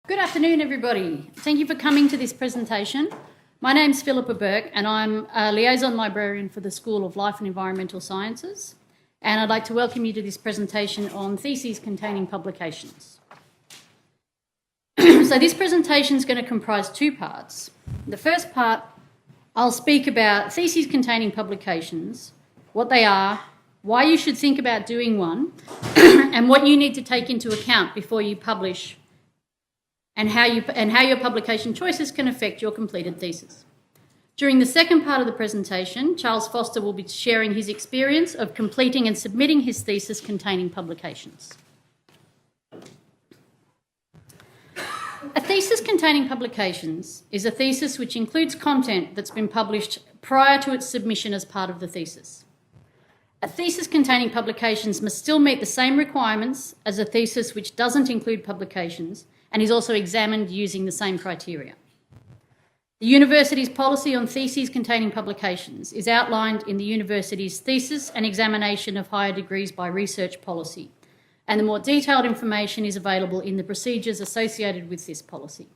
Good afternoon, everybody. Thank you for coming to this presentation. My name's Phillippa Bourke and I'm a Liaison Librarian for the School of Life and Environmental Sciences, and I'd like to welcome you to this presentation on theses containing publications. So this presentation is going to comprise two parts. The first part, I'll speak about theses containing publications, what they are, why you should think about doing one, and what you need to take into account before you publish, and how your publication choices can affect your completed thesis. During the second part of the presentation, Charles Foster will be sharing his experience of completing and submitting his thesis containing publications. A thesis containing publications is a thesis which includes content that's been published prior to its submission as part of the thesis. A thesis containing publications must still meet the same requirements as a thesis which doesn't include publications and is also examined using the same criteria. The university's policy on theses containing publications is outlined in the university's Thesis and Examination of Higher Degrees by Research policy, and the more detailed information is available in the procedures associated with this policy.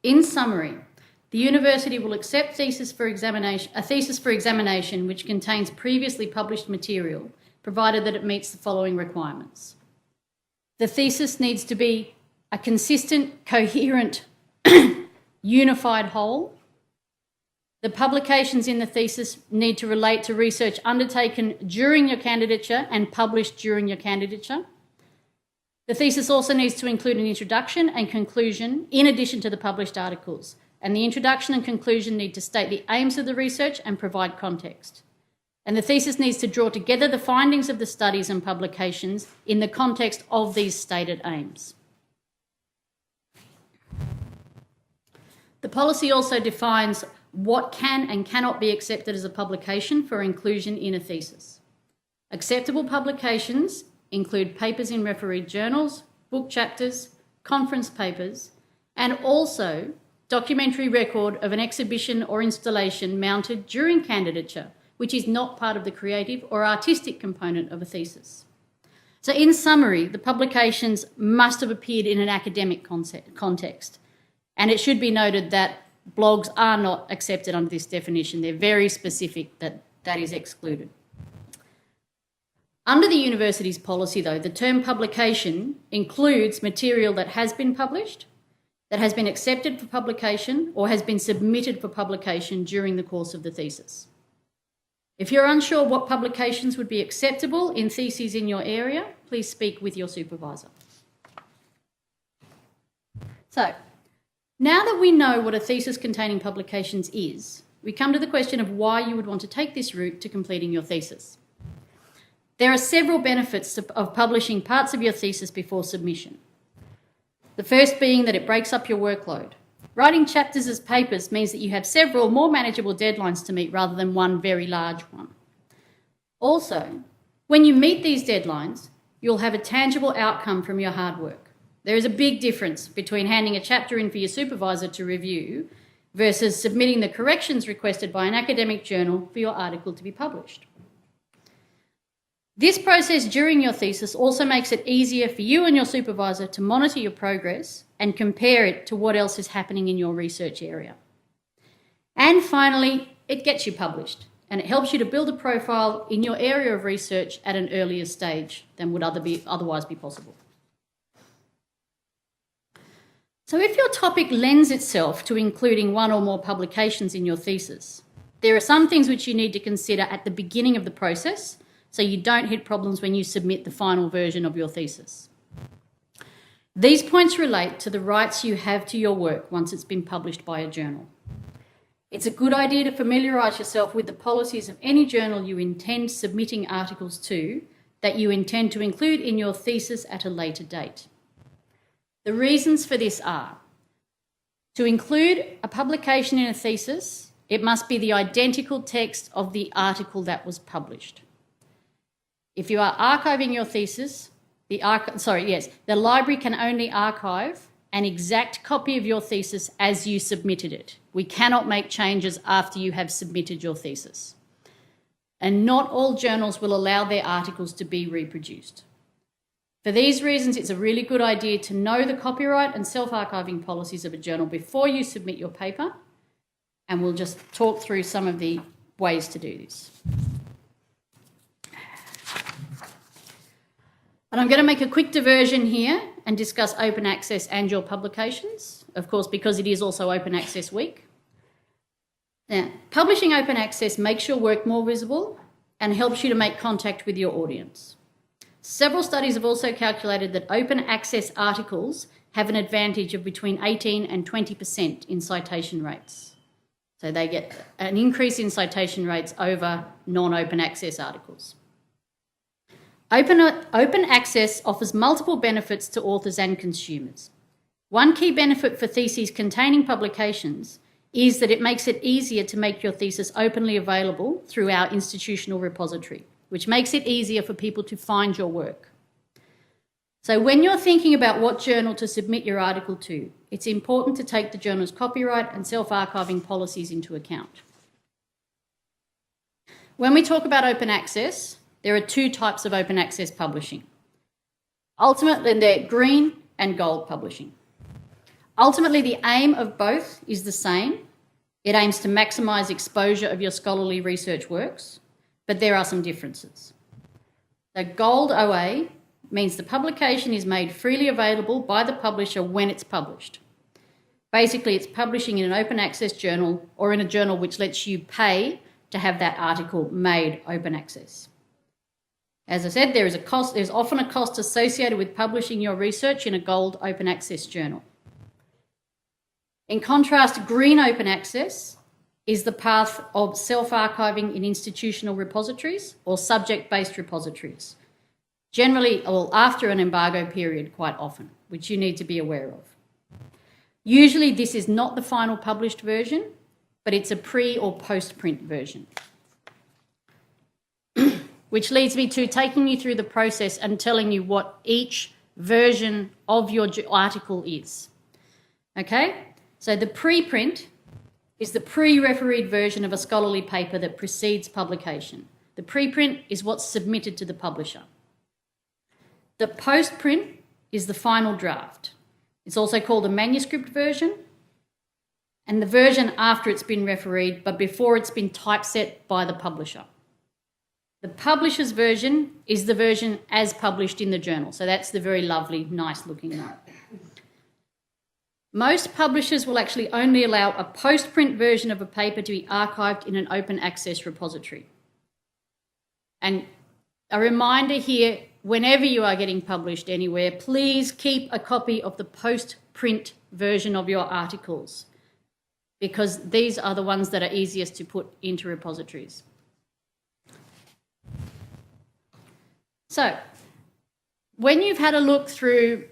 In summary, the university will accept a thesis for examination which contains previously published material, provided that it meets the following requirements. The thesis needs to be a consistent, coherent, unified whole. The publications in the thesis need to relate to research undertaken during your candidature and published during your candidature. The thesis also needs to include an introduction and conclusion in addition to the published articles, and the introduction and conclusion need to state the aims of the research and provide context. And the thesis needs to draw together the findings of the studies and publications in the context of these stated aims. The policy also defines what can and cannot be accepted as a publication for inclusion in a thesis. Acceptable publications include papers in refereed journals, book chapters, conference papers, and also documentary record of an exhibition or installation mounted during candidature, which is not part of the creative or artistic component of a thesis. So in summary, the publications must have appeared in an academic context, and it should be noted that blogs are not accepted under this definition. They're very specific that is excluded. Under the university's policy, though, the term publication includes material that has been published, that has been accepted for publication, or has been submitted for publication during the course of the thesis. If you're unsure what publications would be acceptable in theses in your area, please speak with your supervisor. So, now that we know what a thesis containing publications is, we come to the question of why you would want to take this route to completing your thesis. There are several benefits of publishing parts of your thesis before submission. The first being that it breaks up your workload. Writing chapters as papers means that you have several more manageable deadlines to meet rather than one very large one. Also, when you meet these deadlines, you'll have a tangible outcome from your hard work. There is a big difference between handing a chapter in for your supervisor to review versus submitting the corrections requested by an academic journal for your article to be published. This process during your thesis also makes it easier for you and your supervisor to monitor your progress and compare it to what else is happening in your research area. And finally, it gets you published, and it helps you to build a profile in your area of research at an earlier stage than would otherwise be possible. So if your topic lends itself to including one or more publications in your thesis, there are some things which you need to consider at the beginning of the process so you don't hit problems when you submit the final version of your thesis. These points relate to the rights you have to your work once it's been published by a journal. It's a good idea to familiarise yourself with the policies of any journal you intend submitting articles to that you intend to include in your thesis at a later date. The reasons for this are: to include a publication in a thesis, it must be the identical text of the article that was published. If you are archiving your thesis, the library can only archive an exact copy of your thesis as you submitted it. We cannot make changes after you have submitted your thesis. And not all journals will allow their articles to be reproduced. For these reasons, it's a really good idea to know the copyright and self-archiving policies of a journal before you submit your paper, and we'll just talk through some of the ways to do this. And I'm going to make a quick diversion here and discuss open access and your publications, of course, because it is also Open Access Week. Now, publishing open access makes your work more visible and helps you to make contact with your audience. Several studies have also calculated that open access articles have an advantage of between 18 and 20% in citation rates. So they get an increase in citation rates over non-open access articles. Open access offers multiple benefits to authors and consumers. One key benefit for theses containing publications is that it makes it easier to make your thesis openly available through our institutional repository, which makes it easier for people to find your work. So when you're thinking about what journal to submit your article to, it's important to take the journal's copyright and self-archiving policies into account. When we talk about open access, there are two types of open access publishing. Ultimately, they're green and gold publishing. Ultimately, the aim of both is the same. It aims to maximise exposure of your scholarly research works, but there are some differences. The gold OA means the publication is made freely available by the publisher when it's published. Basically, it's publishing in an open access journal or in a journal which lets you pay to have that article made open access. As I said, there's often a cost associated with publishing your research in a gold open access journal. In contrast, green open access is the path of self-archiving in institutional repositories or subject-based repositories, generally, or after an embargo period quite often, which you need to be aware of. Usually this is not the final published version, but it's a pre or post-print version. Which leads me to taking you through the process and telling you what each version of your article is. Okay? So the preprint is the pre-refereed version of a scholarly paper that precedes publication. The preprint is what's submitted to the publisher. The postprint is the final draft. It's also called a manuscript version, and the version after it's been refereed, but before it's been typeset by the publisher. The publisher's version is the version as published in the journal. So that's the very lovely, nice-looking one. Most publishers will actually only allow a post-print version of a paper to be archived in an open access repository. And a reminder here, whenever you are getting published anywhere, please keep a copy of the post-print version of your articles, because these are the ones that are easiest to put into repositories. So, when you've had a look through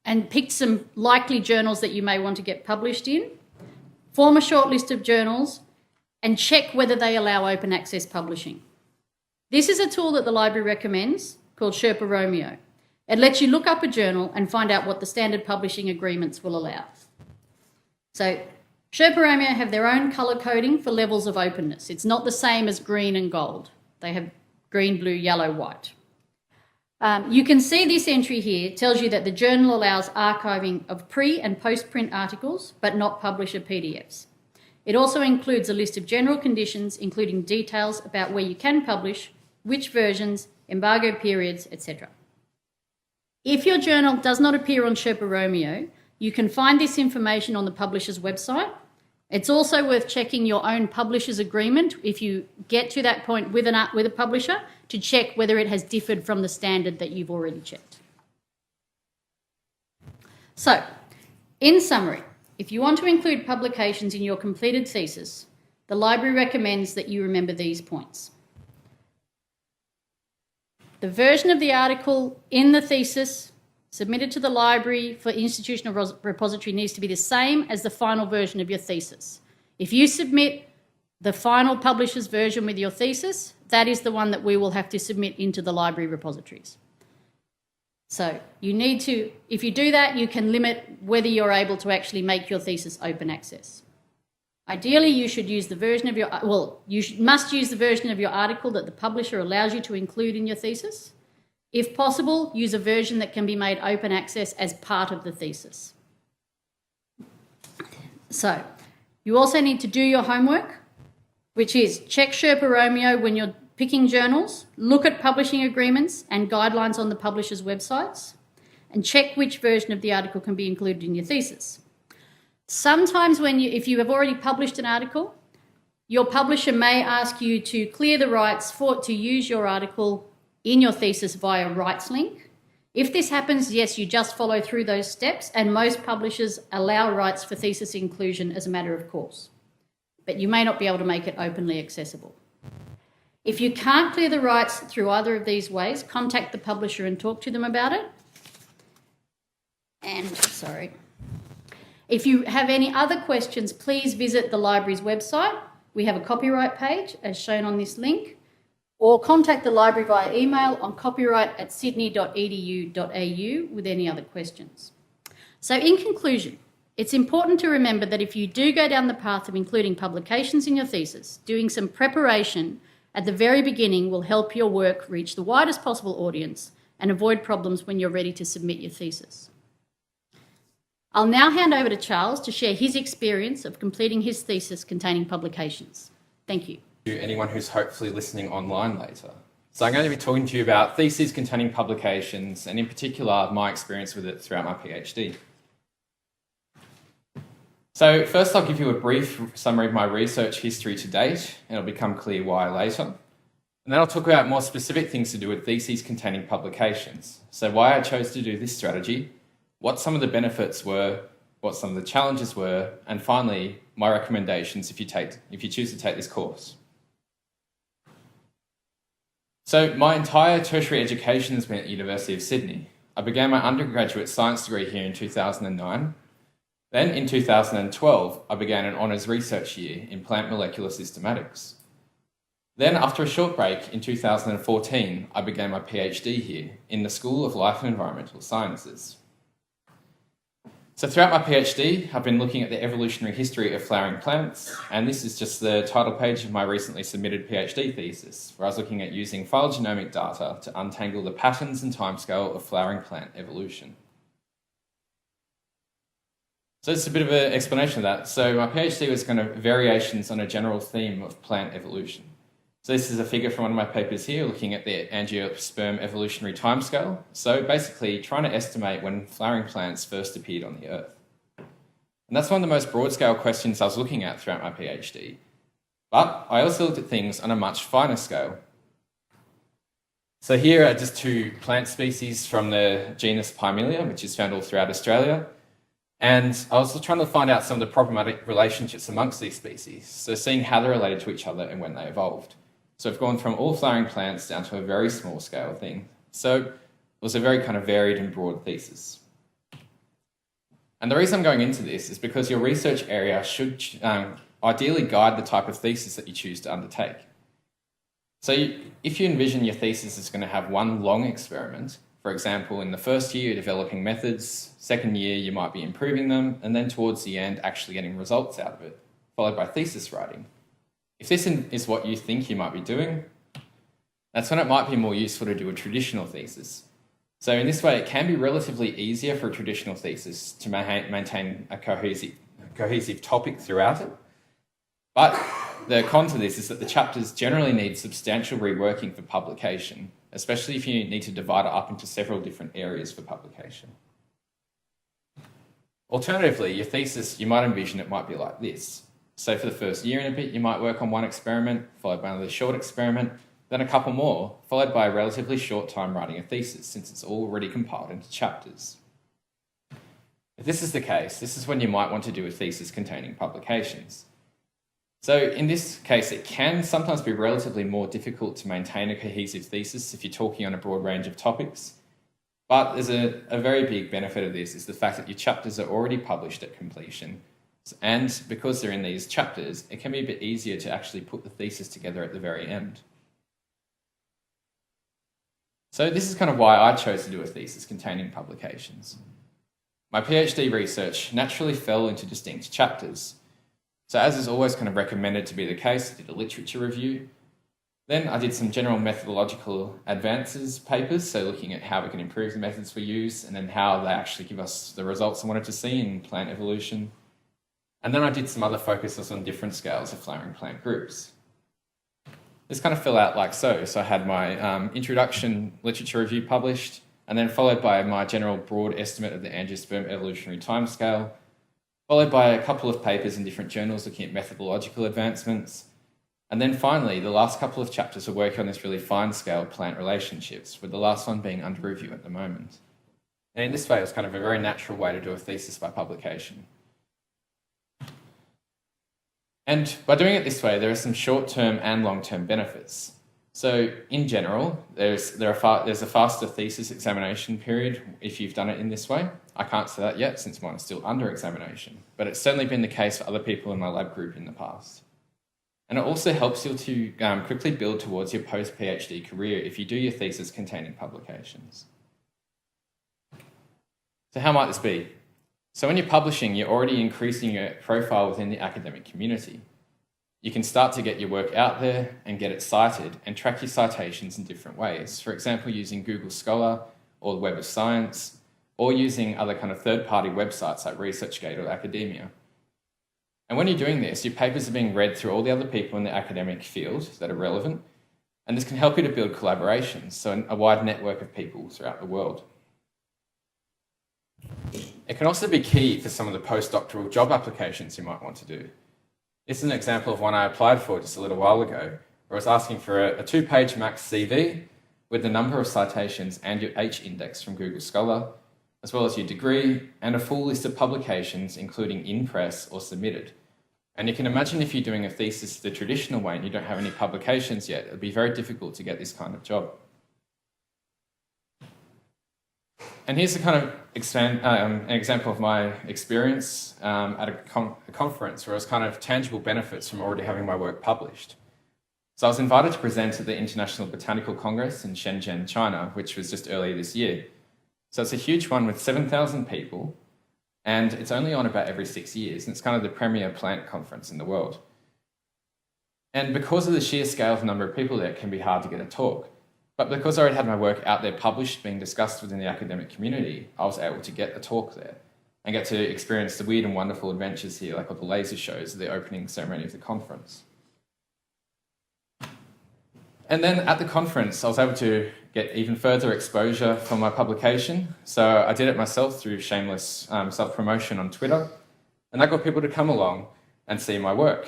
and picked some likely journals that you may want to get published in, form a short list of journals and check whether they allow open access publishing. This is a tool that the library recommends called Sherpa Romeo. It lets you look up a journal and find out what the standard publishing agreements will allow. So Sherpa Romeo have their own colour coding for levels of openness. It's not the same as green and gold. They have green, blue, yellow, white. You can see this entry here. It tells you that the journal allows archiving of pre- and post-print articles, but not publisher PDFs. It also includes a list of general conditions, including details about where you can publish, which versions, embargo periods, etc. If your journal does not appear on Sherpa Romeo, you can find this information on the publisher's website. It's also worth checking your own publisher's agreement if you get to that point with a publisher to check whether it has differed from the standard that you've already checked. So, in summary, if you want to include publications in your completed thesis, the library recommends that you remember these points. The version of the article in the thesis submitted to the library for institutional repository needs to be the same as the final version of your thesis. If you submit the final publisher's version with your thesis, that is the one that we will have to submit into the library repositories. So you need to, if you do that, you can limit whether you're able to actually make your thesis open access. Ideally, you should use the version of must use the version of your article that the publisher allows you to include in your thesis. If possible, use a version that can be made open access as part of the thesis. So, you also need to do your homework, which is check Sherpa Romeo when you're picking journals, look at publishing agreements and guidelines on the publishers' websites, and check which version of the article can be included in your thesis. Sometimes if you have already published an article, your publisher may ask you to clear the rights to use your article in your thesis via rights link. If this happens, yes, you just follow through those steps, and most publishers allow rights for thesis inclusion as a matter of course. But you may not be able to make it openly accessible. If you can't clear the rights through either of these ways, contact the publisher and talk to them about it. If you have any other questions, please visit the library's website. We have a copyright page as shown on this link, or contact the library via email on copyright@sydney.edu.au with any other questions. So in conclusion, it's important to remember that if you do go down the path of including publications in your thesis, doing some preparation at the very beginning will help your work reach the widest possible audience and avoid problems when you're ready to submit your thesis. I'll now hand over to Charles to share his experience of completing his thesis containing publications. Thank you. To anyone who's hopefully listening online later. So I'm going to be talking to you about theses containing publications, and in particular, my experience with it throughout my PhD. So first I'll give you a brief summary of my research history to date, and it'll become clear why later. And then I'll talk about more specific things to do with theses containing publications. So why I chose to do this strategy, what some of the benefits were, what some of the challenges were, and finally, my recommendations if you choose to take this course. So my entire tertiary education has been at the University of Sydney. I began my undergraduate science degree here in 2009. Then in 2012, I began an honours research year in plant molecular systematics. Then after a short break in 2014, I began my PhD here in the School of Life and Environmental Sciences. So throughout my PhD, I've been looking at the evolutionary history of flowering plants, and this is just the title page of my recently submitted PhD thesis, where I was looking at using phylogenomic data to untangle the patterns and timescale of flowering plant evolution. So it's a bit of an explanation of that. So my PhD was kind of variations on a general theme of plant evolution. So this is a figure from one of my papers here looking at the angiosperm evolutionary timescale. So basically trying to estimate when flowering plants first appeared on the Earth. And that's one of the most broad scale questions I was looking at throughout my PhD. But I also looked at things on a much finer scale. So here are just two plant species from the genus Pimelia, which is found all throughout Australia. And I was trying to find out some of the problematic relationships amongst these species, so seeing how they're related to each other and when they evolved. So I've gone from all flowering plants down to a very small scale thing. So it was a very kind of varied and broad thesis. And the reason I'm going into this is because your research area should ideally guide the type of thesis that you choose to undertake. So if you envision your thesis is going to have one long experiment, for example, in the first year, you're developing methods, second year, you might be improving them, and then towards the end, actually getting results out of it, followed by thesis writing. If this is what you think you might be doing, that's when it might be more useful to do a traditional thesis. So in this way, it can be relatively easier for a traditional thesis to maintain a cohesive topic throughout it. But the con to this is that the chapters generally need substantial reworking for publication, especially if you need to divide it up into several different areas for publication. Alternatively, your thesis, you might envision it might be like this. So for the first year and a bit, you might work on one experiment, followed by another short experiment, then a couple more, followed by a relatively short time writing a thesis, since it's already compiled into chapters. If this is the case, this is when you might want to do a thesis containing publications. So in this case, it can sometimes be relatively more difficult to maintain a cohesive thesis if you're talking on a broad range of topics. But there's a very big benefit of this is the fact that your chapters are already published at completion. And because they're in these chapters, it can be a bit easier to actually put the thesis together at the very end. So this is kind of why I chose to do a thesis containing publications. My PhD research naturally fell into distinct chapters. So as is always kind of recommended to be the case, I did a literature review. Then I did some general methodological advances papers, so looking at how we can improve the methods we use and then how they actually give us the results I wanted to see in plant evolution. And then I did some other focuses on different scales of flowering plant groups. This kind of fell out like so. So I had my introduction literature review published, and then followed by my general broad estimate of the angiosperm evolutionary timescale, followed by a couple of papers in different journals looking at methodological advancements. And then finally, the last couple of chapters are working on this really fine-scale plant relationships, with the last one being under review at the moment. And in this way, it was kind of a very natural way to do a thesis by publication. And by doing it this way, there are some short-term and long-term benefits. So in general, there's a faster thesis examination period if you've done it in this way. I can't say that yet since mine is still under examination, but it's certainly been the case for other people in my lab group in the past. And it also helps you to quickly build towards your post-PhD career if you do your thesis containing publications. So how might this be? So when you're publishing, you're already increasing your profile within the academic community. You can start to get your work out there and get it cited and track your citations in different ways. For example, using Google Scholar or the Web of Science, or using other kind of third-party websites like ResearchGate or Academia. And when you're doing this, your papers are being read through all the other people in the academic field that are relevant, and this can help you to build collaborations, so a wide network of people throughout the world. It can also be key for some of the postdoctoral job applications you might want to do. This is an example of one I applied for just a little while ago, where I was asking for a 2-page max CV with the number of citations and your H index from Google Scholar, as well as your degree, and a full list of publications, including in press or submitted. And you can imagine if you're doing a thesis the traditional way and you don't have any publications yet, it would be very difficult to get this kind of job. And here's a kind of an example of my experience at a conference where it was kind of tangible benefits from already having my work published. So I was invited to present at the International Botanical Congress in Shenzhen, China, which was just earlier this year. So it's a huge one with 7,000 people, and it's only on about every 6 years, and it's kind of the premier plant conference in the world. And because of the sheer scale of the number of people there, it can be hard to get a talk. But because I already had my work out there published, being discussed within the academic community, I was able to get a talk there and get to experience the weird and wonderful adventures here, like all the laser shows at the opening ceremony of the conference. And then at the conference, I was able to get even further exposure for my publication. So I did it myself through shameless self-promotion on Twitter, and that got people to come along and see my work.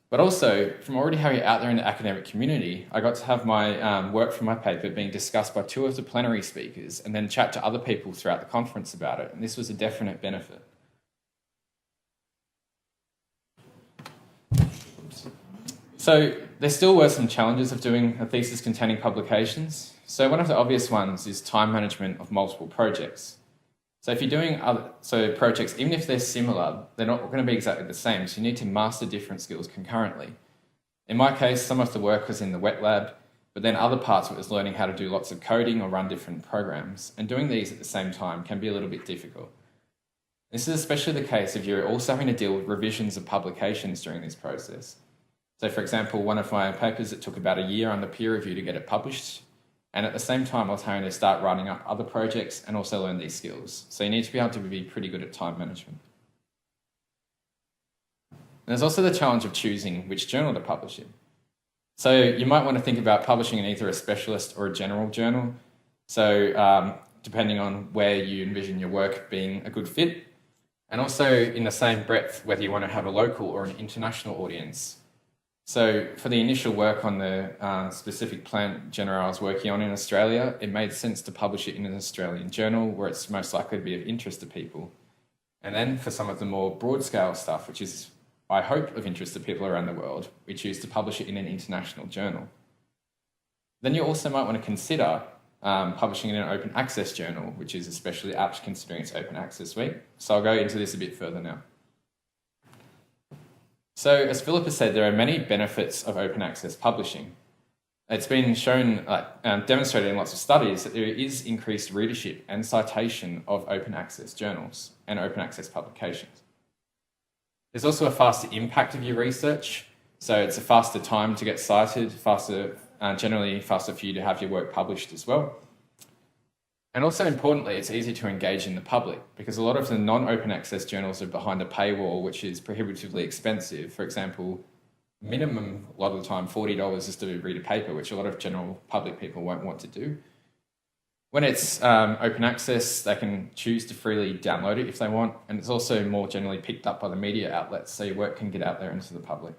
But also, from already having it out there in the academic community, I got to have my work from my paper being discussed by 2 of the plenary speakers and then chat to other people throughout the conference about it. And this was a definite benefit. So there still were some challenges of doing a thesis containing publications. So one of the obvious ones is time management of multiple projects. So if you're doing projects, even if they're similar, they're not going to be exactly the same. So you need to master different skills concurrently. In my case, some of the work was in the wet lab, but then other parts of it was learning how to do lots of coding or run different programs. And doing these at the same time can be a little bit difficult. This is especially the case if you're also having to deal with revisions of publications during this process. So for example, one of my papers, it took about a year under peer review to get it published. And at the same time, I was having to start writing up other projects and also learn these skills. So you need to be able to be pretty good at time management. And there's also the challenge of choosing which journal to publish in. So you might want to think about publishing in either a specialist or a general journal. So depending on where you envision your work being a good fit. And also in the same breadth, whether you want to have a local or an international audience. So for the initial work on the specific plant genera I was working on in Australia, it made sense to publish it in an Australian journal where it's most likely to be of interest to people. And then for some of the more broad-scale stuff, which is, I hope, of interest to people around the world, we choose to publish it in an international journal. Then you also might want to consider publishing in an open access journal, which is especially apt considering it's open access week. So I'll go into this a bit further now. So, as Phillippa said, there are many benefits of open access publishing. It's been shown, demonstrated in lots of studies, that there is increased readership and citation of open access journals and open access publications. There's also a faster impact of your research. So it's a faster time to get cited, generally faster for you to have your work published as well. And also importantly, it's easy to engage in the public because a lot of the non-open access journals are behind a paywall, which is prohibitively expensive. For example, minimum, a lot of the time, $40 is to read a paper, which a lot of general public people won't want to do. When it's open access, they can choose to freely download it if they want, and it's also more generally picked up by the media outlets, so your work can get out there into the public.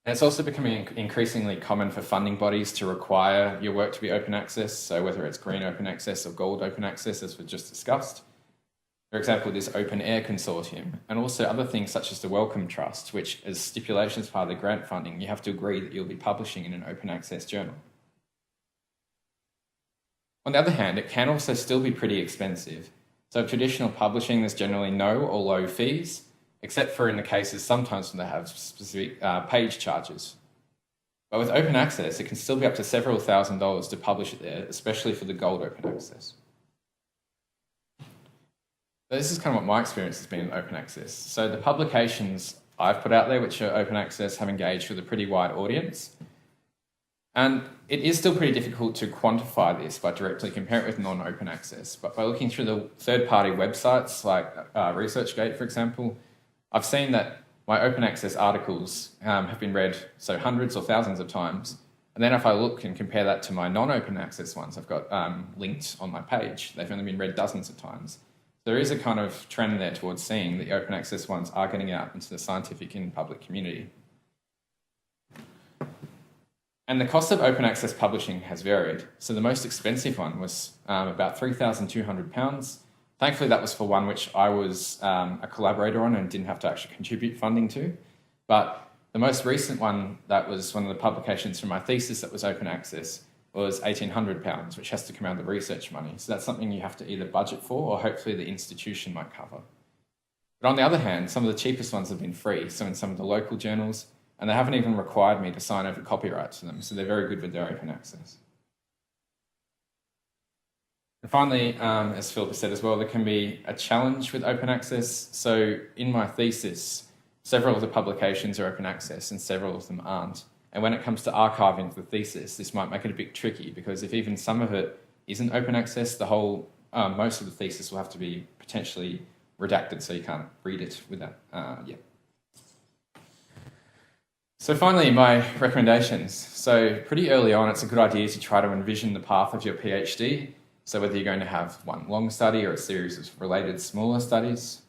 And it's also becoming increasingly common for funding bodies to require your work to be open access, so whether it's green open access or gold open access, as we just discussed. For example, this Open Air Consortium, and also other things such as the Wellcome Trust, which as stipulations part of the grant funding, you have to agree that you'll be publishing in an open access journal. On the other hand, it can also still be pretty expensive. So traditional publishing, there's generally no or low fees, except for in the cases sometimes when they have specific page charges. But with open access, it can still be up to several $1,000s to publish it there, especially for the gold open access. So this is kind of what my experience has been in open access. So the publications I've put out there, which are open access, have engaged with a pretty wide audience. And it is still pretty difficult to quantify this by directly comparing it with non-open access. But by looking through the third-party websites like ResearchGate, for example, I've seen that my open access articles have been read so hundreds or thousands of times. And then if I look and compare that to my non-open access ones I've got linked on my page, they've only been read dozens of times. There is a kind of trend there towards seeing that the open access ones are getting out into the scientific and public community. And the cost of open access publishing has varied. So the most expensive one was about £3,200. Thankfully, that was for one which I was a collaborator on and didn't have to actually contribute funding to. But the most recent one, that was one of the publications from my thesis that was open access, was £1,800, which has to come out of the research money. So that's something you have to either budget for or hopefully the institution might cover. But on the other hand, some of the cheapest ones have been free, so in some of the local journals, and they haven't even required me to sign over copyright to them, so they're very good with their open access. And finally, as Phillippa said as well, there can be a challenge with open access. So in my thesis, several of the publications are open access and several of them aren't. And when it comes to archiving the thesis, this might make it a bit tricky because if even some of it isn't open access, the whole, most of the thesis will have to be potentially redacted so you can't read it with that. So finally, my recommendations. So pretty early on, it's a good idea to try to envision the path of your PhD. So whether you're going to have one long study or a series of related smaller studies.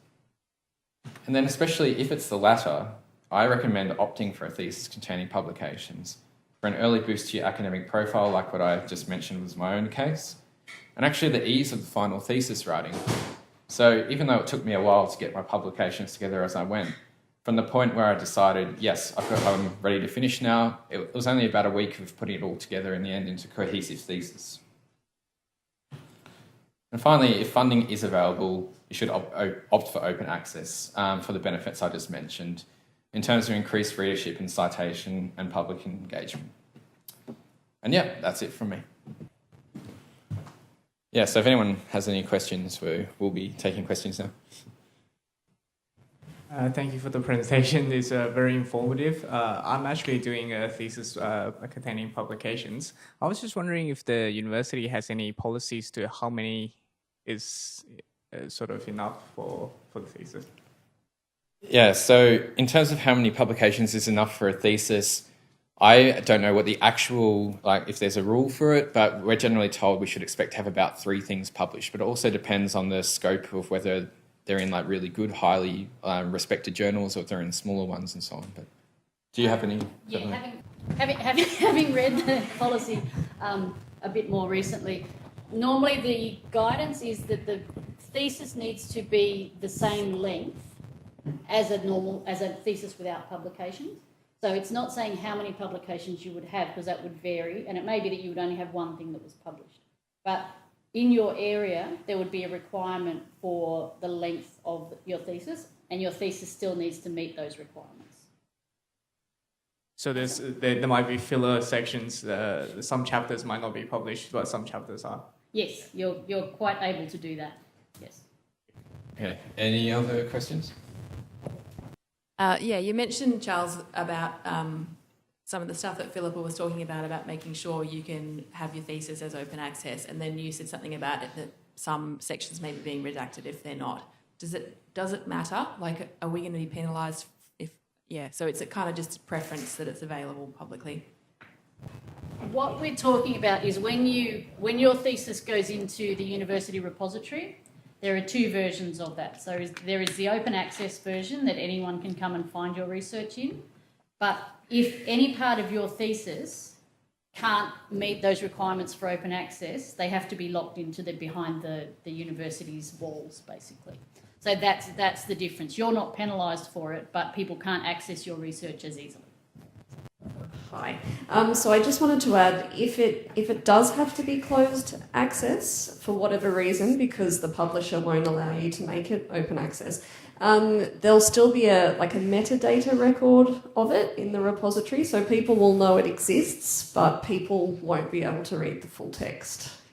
And then especially if it's the latter, I recommend opting for a thesis containing publications for an early boost to your academic profile, like what I just mentioned was my own case, and actually the ease of the final thesis writing. So even though it took me a while to get my publications together as I went, from the point where I decided, yes, I'm ready to finish now, it was only about a week of putting it all together in the end into a cohesive thesis. And finally, if funding is available, you should opt for open access for the benefits I just mentioned in terms of increased readership and citation and public engagement. And yeah, that's it from me. Yeah, so if anyone has any questions, we'll be taking questions now. Thank you for the presentation. It's very informative. I'm actually doing a thesis containing publications. I was just wondering if the university has any policies to how many is sort of enough for the thesis. Yeah, so in terms of how many publications is enough for a thesis, I don't know what the actual, if there's a rule for it, but we're generally told we should expect to have about 3 things published. But it also depends on the scope of whether they're in really good, highly respected journals or if they're in smaller ones and so on. But do you have any? Yeah, having read the policy a bit more recently, normally the guidance is that the thesis needs to be the same length as a thesis without publications. So it's not saying how many publications you would have because that would vary, and it may be that you would only have one thing that was published. But in your area, there would be a requirement for the length of your thesis, and your thesis still needs to meet those requirements. So there might be filler sections. Some chapters might not be published, but some chapters are. Yes, you're quite able to do that. Yes. Okay. Any other questions? Yeah, you mentioned, Charles, about some of the stuff that Phillippa was talking about making sure you can have your thesis as open access, and then you said something about it that some sections may be being redacted if they're not. Does it matter? Like, are we going to be penalised if? Yeah, so it's a kind of just preference that it's available publicly. What we're talking about is when your thesis goes into the university repository, there are two versions of that. So there is the open access version that anyone can come and find your research in. But if any part of your thesis can't meet those requirements for open access, they have to be locked into behind the university's walls, basically. So that's the difference. You're not penalised for it, but people can't access your research as easily. Hi. So I just wanted to add, if it does have to be closed access for whatever reason, because the publisher won't allow you to make it open access, there'll still be a metadata record of it in the repository, so people will know it exists, but people won't be able to read the full text.